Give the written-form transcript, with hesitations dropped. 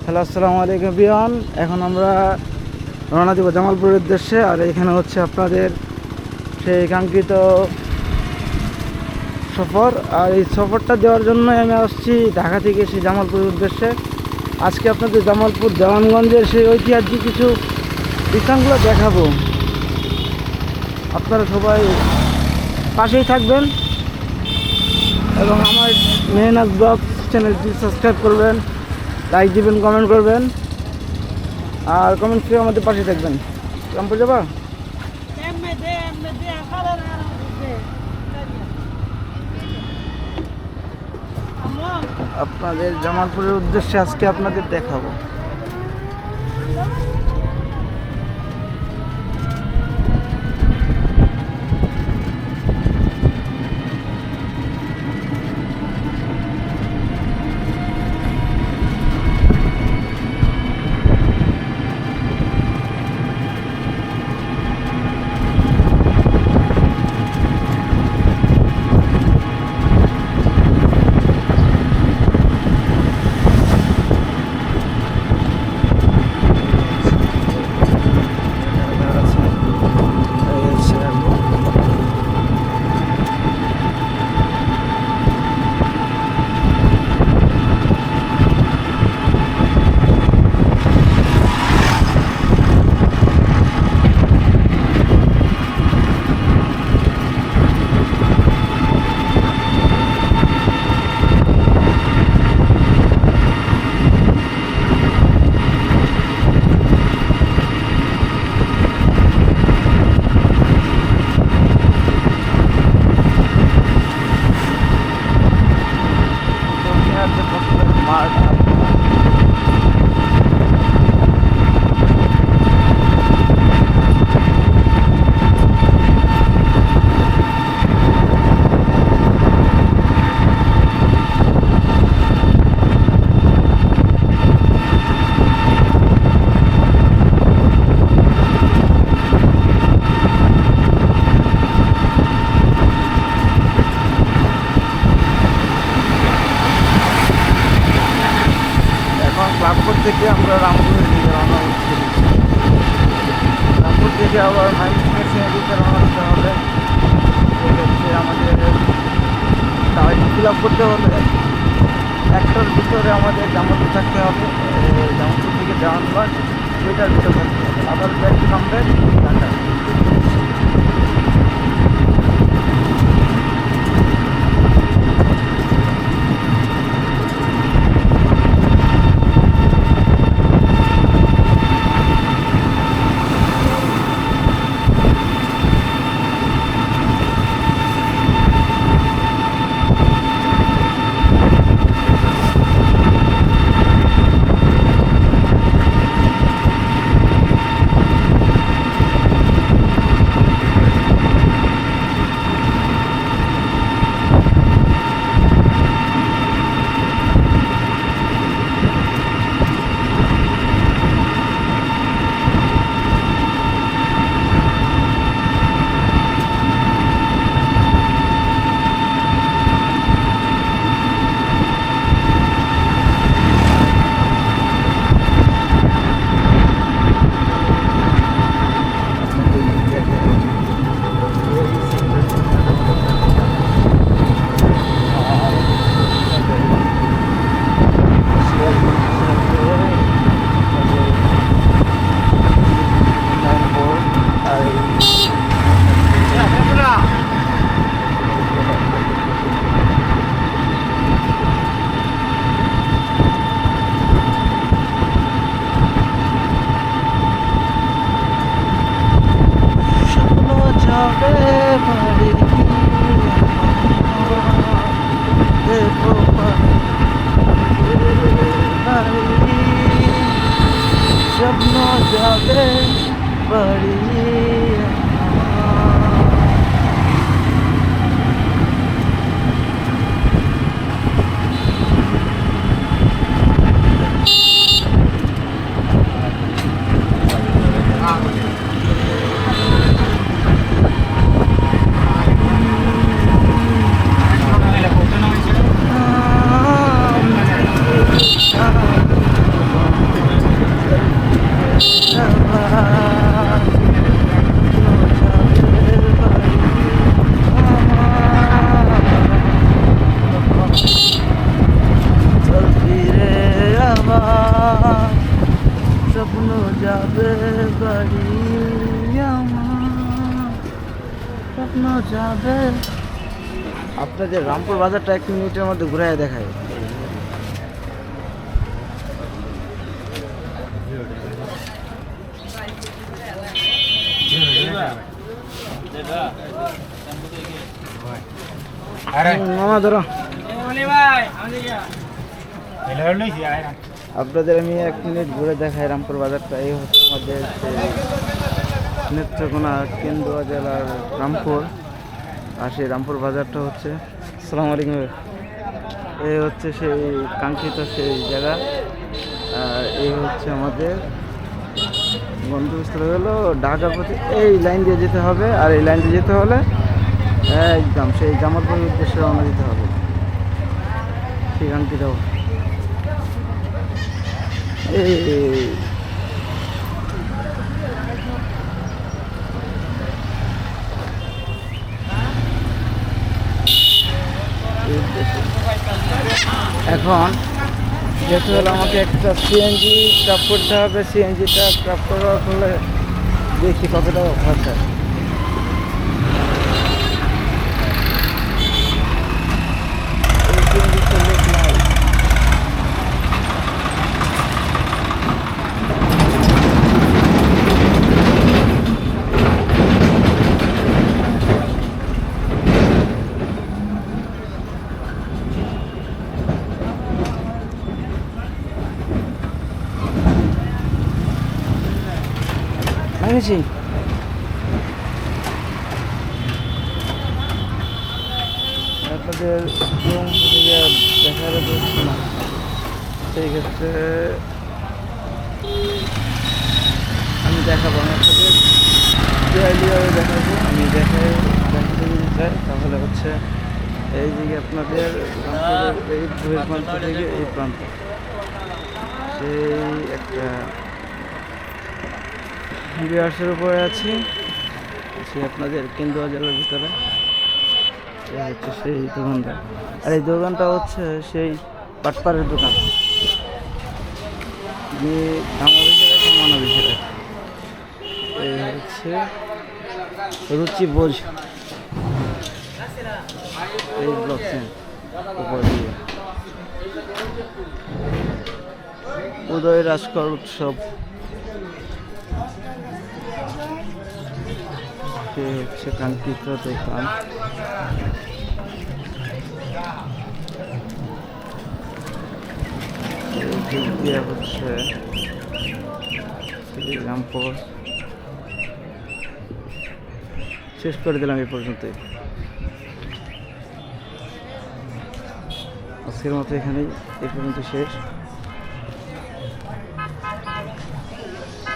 Hello, আসসালামু আলাইকুম বিয়ান। এখন আমরা রওনা দেব জামালপুরের উদ্দেশ্যে। আর এখানে হচ্ছে আপনাদের সেই কাঙ্ক্ষিত সফর। আর এই সফরটা দেওয়ার জন্য আমি আসছি ঢাকা থেকে সেই জামালপুরের উদ্দেশ্যে। আজকে আপনাদের জামালপুর দেওয়ানগঞ্জের সেই ঐতিহাসিক কিছু স্থানগুলো দেখাবো। আপনারা সবাই পাশেই থাকবেন এবং আমার মেহনাত ব্লগ চ্যানেলটি সাবস্ক্রাইব করবেন, লাইক দিবেন, কমেন্ট করবেন, আর কমেন্ট করে আমাদের পাশে থাকবেন। রামপুর যাবা? আপনাদের জামালপুরের উদ্দেশ্যে আজকে আপনাদের দেখাবো। রামপুর থেকে আমরা রামপুরের দিকে রওনা হচ্ছি। রামপুর থেকে আবার ময়মনসিংহের দিকে রওনা হতে হবে। হচ্ছে আমাদের টাইম ফিল আপ করতে হলে একটার ভিতরে আমাদের জামালপুর থাকতে হবে। জামালপুর থেকে দেওয়ানগঞ্জ দুইটার ভিতরে থাকতে হবে। আবার ব্যাক টু নামবে ঢাকা। স্বপ্ন যাবে বাড়ি। যাবে। আপনাদের রামপুর বাজারটা 1 মিনিটের মধ্যে ঘুরাইয়া দেখায়। মামা ধরো, আপনাদের আমি 1 মিনিট ঘুরে দেখাই রামপুর বাজারটা। এই হচ্ছে আমাদের নেত্রকোনা কেন্দুয়া জেলার রামপুর, আর সেই রামপুর বাজারটা হচ্ছে, আসসালামু আলাইকুম, এই হচ্ছে সেই কাঙ্ক্ষিত সেই জায়গা। আর এই হচ্ছে আমাদের গন্তব্যস্থল হলো ঢাকার প্রতি এই লাইন দিয়ে যেতে হবে। আর এই লাইন দিয়ে যেতে হলে একদম সেই জামালপুরের উদ্দেশ্যে রওনা দিতে হবে, সেই কাঙ্ক্ষিত। এখন যেতে হলে আমাকে একটা সিএনজি ক্রাফট করতে হবে। সিএনজিটা ক্রাফট করার ফলে দেখি কত টাকা খরচ হয়। সিএনজি তো লেট নাই। ভাঙেছি আপনাদের দেখা যাচ্ছে না, সেই ক্ষেত্রে আমি দেখাবো। আমি আপনাদের ক্লিয়ারলিভাবে দেখাবো। আমি দেখাতে যদি চাই তাহলে হচ্ছে এই দিকে আপনাদের এই প্রান্ত থেকে এই প্রান্ত, সেই একটা বিয়ার্সের উপরে আছি, সে আপনাদের কেন্দুয়া জেলার ভিতরে। হচ্ছে সেই দোকানটা, আর এই দোকানটা হচ্ছে সেই পাটপাড়ের দোকান, যে মানবিকের এই হচ্ছে রুচি বোঝ, এই ব্লক উপর দিয়ে উদয় রাজকর উৎসব, সে হচ্ছে কাঙ্ক্ষিত দোকান। হচ্ছে রামপুর, শেষ করে দিলাম এই পর্যন্তই। আজকের মতো এখানেই এই পর্যন্ত শেষ।